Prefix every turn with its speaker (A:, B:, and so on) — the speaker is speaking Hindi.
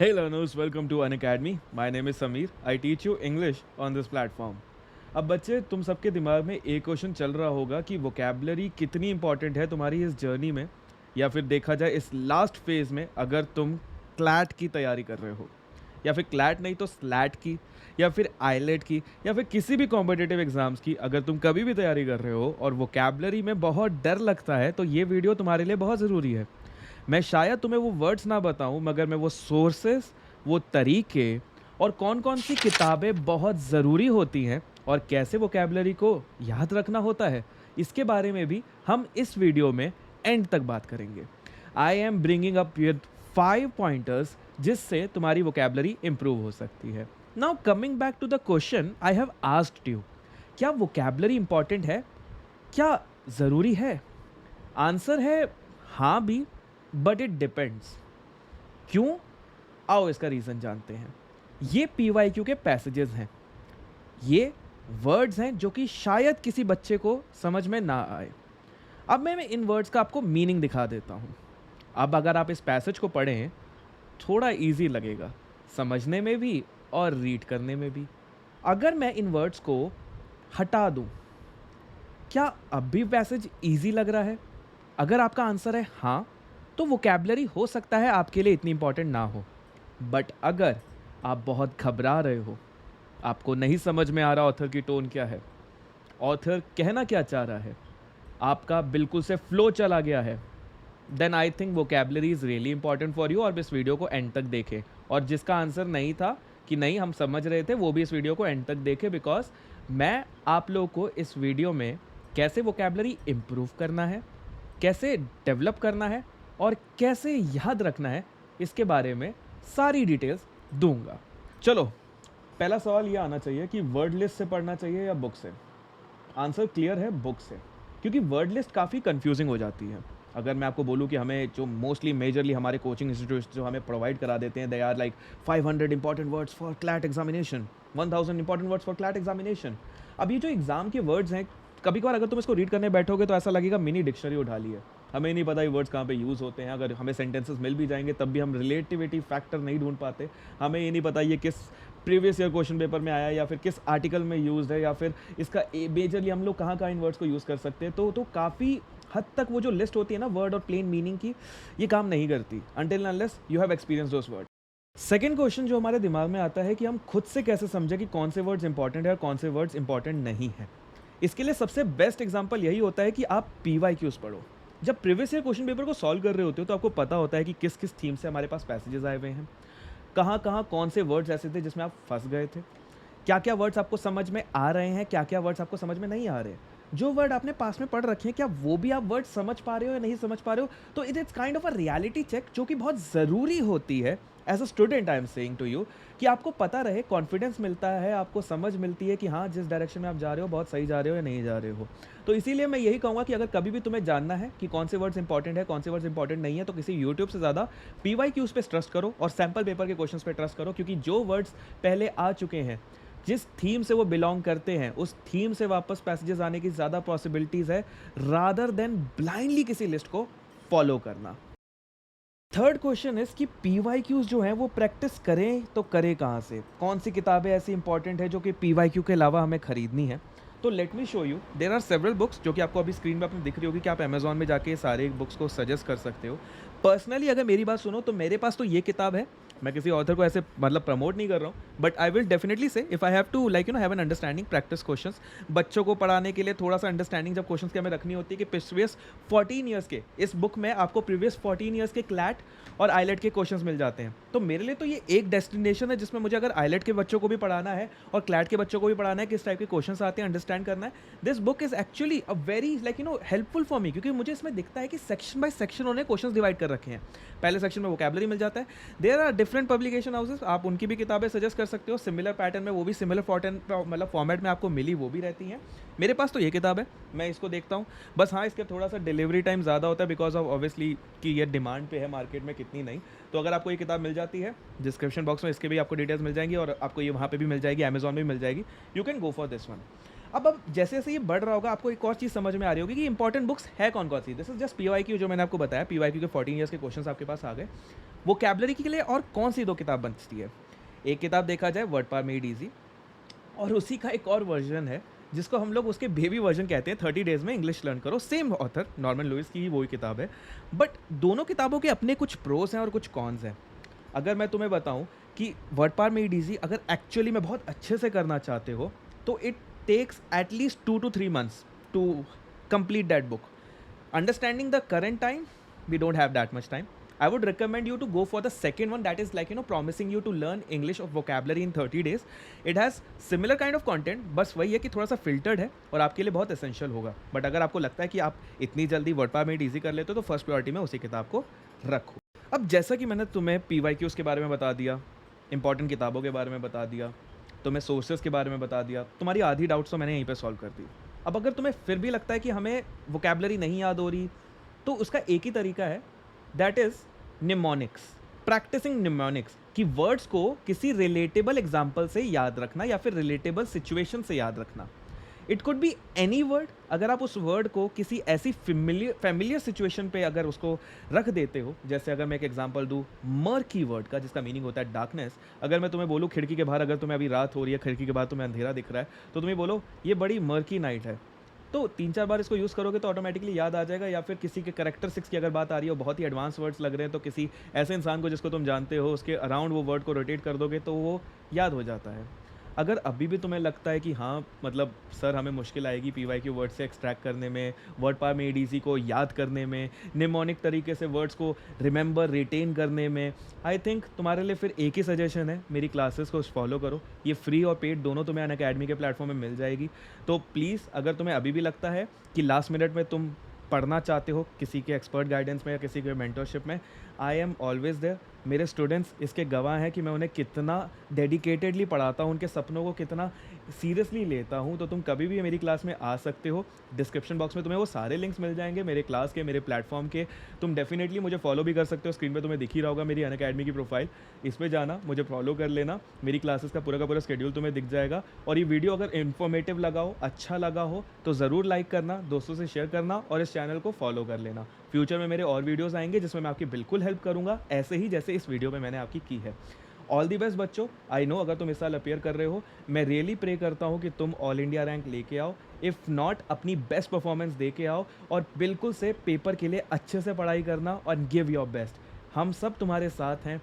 A: Hey learners, welcome to Unacademy. My name is Sameer. I teach you English on this platform. अब बच्चे तुम सबके दिमाग में एक क्वेश्चन चल रहा होगा कि वोकेबलरी कितनी इंपॉर्टेंट है तुम्हारी इस जर्नी में, या फिर देखा जाए इस लास्ट फेज में अगर तुम क्लैट की तैयारी कर रहे हो, या फिर क्लैट नहीं तो स्लैट की, या फिर आईलेट की, या फिर किसी भी कॉम्पिटिटिव एग्जाम्स की अगर तुम कभी भी तैयारी कर रहे हो और वोकेबलरी में बहुत डर लगता है तो ये वीडियो तुम्हारे लिए बहुत ज़रूरी है। मैं शायद तुम्हें वो वर्ड्स ना बताऊं, मगर मैं वो सोर्सेस, वो तरीके और कौन कौन सी किताबें बहुत ज़रूरी होती हैं और कैसे वोकेबलरी को याद रखना होता है, इसके बारे में भी हम इस वीडियो में एंड तक बात करेंगे। I am bringing up with 5 pointers जिससे तुम्हारी वोकेबलरी इंप्रूव हो सकती है। Now coming back to the question I have asked you, क्या वोकेबलरी इंपॉर्टेंट है? क्या ज़रूरी है? आंसर है हाँ भी, बट इट डिपेंड्स। क्यों? आओ इसका रीज़न जानते हैं। ये PYQ के पैसेजेस हैं, ये वर्ड्स हैं जो कि शायद किसी बच्चे को समझ में ना आए। अब मैं इन वर्ड्स का आपको मीनिंग दिखा देता हूँ। अब अगर आप इस पैसेज को पढ़ें, थोड़ा इजी लगेगा समझने में भी और रीड करने में भी। अगर मैं इन वर्ड्स को हटा दूँ, क्या अब भी पैसेज इजी लग रहा है? अगर आपका आंसर है हाँ, तो वोकेबलरी हो सकता है आपके लिए इतनी इंपॉर्टेंट ना हो। बट अगर आप बहुत घबरा रहे हो, आपको नहीं समझ में आ रहा ऑथर की टोन क्या है, ऑथर कहना क्या चाह रहा है, आपका बिल्कुल से फ्लो चला गया है, then I think vocabulary is really important for you. और इस वीडियो को एंड तक देखें, और जिसका आंसर नहीं था कि नहीं हम समझ रहे थे, वो भी इस वीडियो को एंड तक देखें, बिकॉज मैं आप लोगों को इस वीडियो में कैसे वोकेबलरी इम्प्रूव करना है, कैसे डेवलप करना है और कैसे याद रखना है, इसके बारे में सारी डिटेल्स दूंगा। चलो, पहला सवाल ये आना चाहिए कि वर्ड लिस्ट से पढ़ना चाहिए या बुक से। आंसर क्लियर है, बुक से, क्योंकि वर्ड लिस्ट काफ़ी कंफ्यूजिंग हो जाती है। अगर मैं आपको बोलूँ कि हमें जो मोस्टली मेजरली हमारे कोचिंग इंस्टीट्यूट जो हमें प्रोवाइड करा देते हैं, they are like 500 important words for CLAT examination, 1000 important words for CLAT examination. अब ये जो एग्जाम के वर्ड्स हैं, कभी कभार अगर तुम इसको रीड करने बैठोगे तो ऐसा लगेगा मिनी डिक्शनरी उठा ली है। हमें नहीं पता ये वर्ड्स कहाँ पे यूज़ होते हैं, अगर हमें सेंटेंसेस मिल भी जाएंगे तब भी हम रिलेटिविटी फैक्टर नहीं ढूंढ पाते। हमें ये नहीं पता ये किस प्रीवियस ईयर क्वेश्चन पेपर में आया है, या फिर किस आर्टिकल में यूज़ है, या फिर इसका मेजरली हम लोग कहाँ कहाँ इन वर्ड्स को यूज़ कर सकते हैं। तो काफ़ी हद तक वो जो लिस्ट होती है ना वर्ड और प्लेन मीनिंग की, ये काम नहीं करती until unless you have experience those word. Second question जो हमारे दिमाग में आता है कि हम खुद से कैसे समझें कि कौन से वर्ड्स इंपॉर्टेंट है और कौन से वर्ड्स इंपॉर्टेंट नहीं है। इसके लिए सबसे बेस्ट एग्जांपल यही होता है कि आप PYQs पढ़ो। जब प्रीवियस ईयर क्वेश्चन पेपर को सॉल्व कर रहे होते हो तो आपको पता होता है कि किस किस थीम से हमारे पास पैसेजेस आए हुए हैं, कहाँ कहाँ कौन से वर्ड्स ऐसे थे जिसमें आप फंस गए थे, क्या क्या वर्ड्स आपको समझ में आ रहे हैं, क्या क्या वर्ड्स आपको समझ में नहीं आ रहे। जो वर्ड आपने पास में पढ़ रखे हैं, क्या वो भी आप वर्ड समझ पा रहे हो या नहीं समझ पा रहे हो। तो it is kind of a reality check जो कि बहुत ज़रूरी होती है। As a student I am saying to you कि आपको पता रहे, कॉन्फिडेंस मिलता है, आपको समझ मिलती है कि हाँ जिस डायरेक्शन में आप जा रहे हो बहुत सही जा रहे हो या नहीं जा रहे हो। तो इसीलिए मैं यही कहूँगा कि अगर कभी भी तुम्हें जानना है कि कौन से वर्ड्स इंपॉर्टेंट है, कौन से वर्ड्स इंपॉर्टेंट नहीं है, तो किसी यूट्यूब से ज़्यादा PYQs पे ट्रस्ट करो और सैम्पल पेपर के क्वेश्चंस पे ट्रस्ट करो, क्योंकि जो वर्ड्स पहले आ चुके हैं, जिस थीम से वो बिलोंग करते हैं, उस थीम से वापस पैसेजेस आने की ज़्यादा पॉसिबिलिटीज़ है रादर देन ब्लाइंडली किसी लिस्ट को फॉलो करना। थर्ड क्वेश्चन इज कि PYQs जो हैं वो प्रैक्टिस करें तो करें कहाँ से, कौन सी किताबें ऐसी इंपॉर्टेंट है जो कि PYQ के अलावा हमें खरीदनी है। तो let me show you, there are several books जो कि आपको अभी स्क्रीन पे अपने दिख रही होगी कि आप अमेजोन में जाके सारे बुक्स को सजेस्ट कर सकते हो। पर्सनली अगर मेरी बात सुनो तो मेरे पास तो ये किताब है, मैं किसी ऑथर को ऐसे मतलब प्रमोट नहीं कर रहा हूँ, but I will definitely say if I have to like have an understanding practice questions. बच्चों को पढ़ाने के लिए थोड़ा सा अंडरस्टैंडिंग जब क्वेश्चंस की हमें रखनी होती है कि प्रीवियस 14 ईयर्स के, इस बुक में आपको प्रीवियस 14 ईयर्स के क्लैट और आईलेट के क्वेश्चंस मिल जाते हैं। तो मेरे लिए तो ये एक डेस्टिनेशन है जिसमें मुझे अगर आईलेट के बच्चों को भी पढ़ाना है और क्लैट के बच्चों को भी पढ़ाना है, किस टाइप के क्वेश्चंस आते हैं अंडरस्टैंड करना है, this book is actually a very helpful for me, क्योंकि मुझे इसमें दिखता है कि सेक्शन बाय सेक्शन उन्होंने क्वेश्चंस डिवाइड कर रखे हैं। पहले सेक्शन में वोकैबुलरी मिल जाता है, there are different publication houses, आप उनकी भी किताबें सजेस्ट कर सकते हो सिमिलर पैटर्न में, वो भी सिमिलर मतलब फॉर्मेट में आपको मिली वो भी रहती हैं। मेरे पास तो ये किताब है, मैं इसको देखता हूँ। बस हाँ, इसका थोड़ा सा डिलीवरी टाइम ज़्यादा होता है बिकॉज ऑफ ऑब्वियसली कि ये डिमांड पे है मार्केट में, कितनी नहीं। तो अगर आपको ये किताब मिल जाती है, डिस्क्रिप्शन बॉक्स में इसके भी आपको डिटेल्स मिल जाएंगी और आपको ये वहाँ पे भी मिल जाएगी, अमेजॉन में भी मिल जाएगी, you can go for this one. अब जैसे-जैसे ये बढ़ रहा होगा, आपको एक और चीज़ समझ में आ रही होगी कि इंपॉर्टेंट बुक्स है कौन-कौन सी। दिस इज़ जस्ट पीवाईक्यू जो मैंने आपको बताया, पीवाईक्यू के 14 ईयर्स के क्वेश्चंस आपके पास आ गए। वोकैब्युलरी के लिए और कौन-सी 2 किताब बचती है? एक किताब देखा जाए वर्ड मेड ईज़ी, और उसी का एक और वर्ज़न है, जिसको हम लोग उसके बेबी वर्ज़न कहते हैं, 30 डेज़ में इंग्लिश लर्न करो। सेम ऑथर नॉर्मन लुइस की ही वही किताब है। बट दोनों किताबों के अपने कुछ प्रोस हैं और कुछ कॉन्स हैं। अगर मैं तुम्हें बताऊँ कि वर्ड मेड ईज़ी अगर एक्चुअली में बहुत अच्छे से करना चाहते हो, तो it takes at least 2 to 3 months to complete that book. Understanding the current time, we don't have that much time. I would recommend you to go for the second one, that is like, promising you to learn English or vocabulary in 30 days. It has similar kind of content, बस वही है कि थोड़ा सा filtered है और आपके लिए बहुत essential होगा। बट अगर आपको लगता है कि आप इतनी जल्दी वर्ड मेड ईजी कर लेते हो, तो फर्स्ट प्रायोरिटी में उसी किताब को रखो। अब जैसा कि मैंने तुम्हें पीवाईक्यूज के बारे में बता दिया, इंपॉर्टेंट किताबों के बारे में बता दिया, तुम्हें सोर्सेज के बारे में बता दिया, तुम्हारी आधी डाउट्स तो मैंने यहीं पे सॉल्व कर दी। अब अगर तुम्हें फिर भी लगता है कि हमें वोकैब्युलरी नहीं याद हो रही, तो उसका एक ही तरीका है, that is mnemonics. Practicing mnemonics, कि वर्ड्स को किसी रिलेटेबल एग्जाम्पल से याद रखना या फिर रिलेटेबल सिचुएशन से याद रखना। It could be any word. अगर आप उस वर्ड को किसी ऐसी फैमिलियर सिचुएशन पे अगर उसको रख देते हो, जैसे अगर मैं एक एग्जांपल दूँ मर्की वर्ड का, जिसका मीनिंग होता है डार्कनेस। अगर मैं तुम्हें बोलूँ खिड़की के बाहर, अगर तुम्हें अभी रात हो रही है, खिड़की के बाहर तुम्हें अंधेरा दिख रहा है, तो तुम्हें बोलो ये बड़ी मर्की नाइट है, तो 3-4 बार इसको यूज़ करोगे तो ऑटोमेटिकली याद आ जाएगा। या फिर किसी के कैरेक्टरिस्टिक्स की अगर बात आ रही है और बहुत ही एडवांस वर्ड्स लग रहे हैं, तो किसी ऐसे इंसान को जिसको तुम जानते हो, उसके अराउंड वो वर्ड को रोटेट कर दोगे तो वो याद हो जाता है। अगर अभी भी तुम्हें लगता है कि हाँ, मतलब सर हमें मुश्किल आएगी पीवाईक्यू वर्ड से एक्सट्रैक्ट करने में, वर्ड मेड ईजी को याद करने में, निमोनिक तरीके से वर्ड्स को रिमेंबर रिटेन करने में, आई थिंक तुम्हारे लिए फिर एक ही सजेशन है, मेरी क्लासेस को फॉलो करो। ये फ्री और पेड दोनों तुम्हें अनअकैडमी के प्लेटफॉर्म में मिल जाएगी। तो प्लीज़, अगर तुम्हें अभी भी लगता है कि लास्ट मिनट में तुम पढ़ना चाहते हो किसी के एक्सपर्ट गाइडेंस में या किसी के मेंटरशिप में, आई एम ऑलवेज देयर। मेरे स्टूडेंट्स इसके गवाह हैं कि मैं उन्हें कितना डेडिकेटेडली पढ़ाता हूँ, उनके सपनों को कितना सीरियसली लेता हूँ। तो तुम कभी भी मेरी क्लास में आ सकते हो। डिस्क्रिप्शन बॉक्स में तुम्हें वो सारे लिंक्स मिल जाएंगे मेरे क्लास के, मेरे प्लेटफॉर्म के। तुम डेफिनेटली मुझे फॉलो भी कर सकते हो, स्क्रीन पे तुम्हें दिख ही रहा होगा मेरी अनअकैडमी की प्रोफाइल, इस पे जाना, मुझे फॉलो कर लेना। मेरी क्लासेस का पूरा शेड्यूल तुम्हें दिख जाएगा। और ये वीडियो अगर इन्फॉर्मेटिव लगा हो, अच्छा लगा हो, तो ज़रूर लाइक करना, दोस्तों से शेयर करना और इस चैनल को फॉलो कर लेना। फ्यूचर में मेरे और वीडियोस आएंगे जिसमें मैं आपकी बिल्कुल हेल्प करूंगा, ऐसे ही जैसे इस वीडियो में मैंने आपकी की है। ऑल दी बेस्ट बच्चों। आई नो अगर तुम इस साल अपीयर कर रहे हो, मैं रियली प्रे करता हूँ कि तुम ऑल इंडिया रैंक लेके आओ। इफ़ नॉट, अपनी बेस्ट परफॉर्मेंस दे के आओ और बिल्कुल से पेपर के लिए अच्छे से पढ़ाई करना और गिव योर बेस्ट। हम सब तुम्हारे साथ हैं।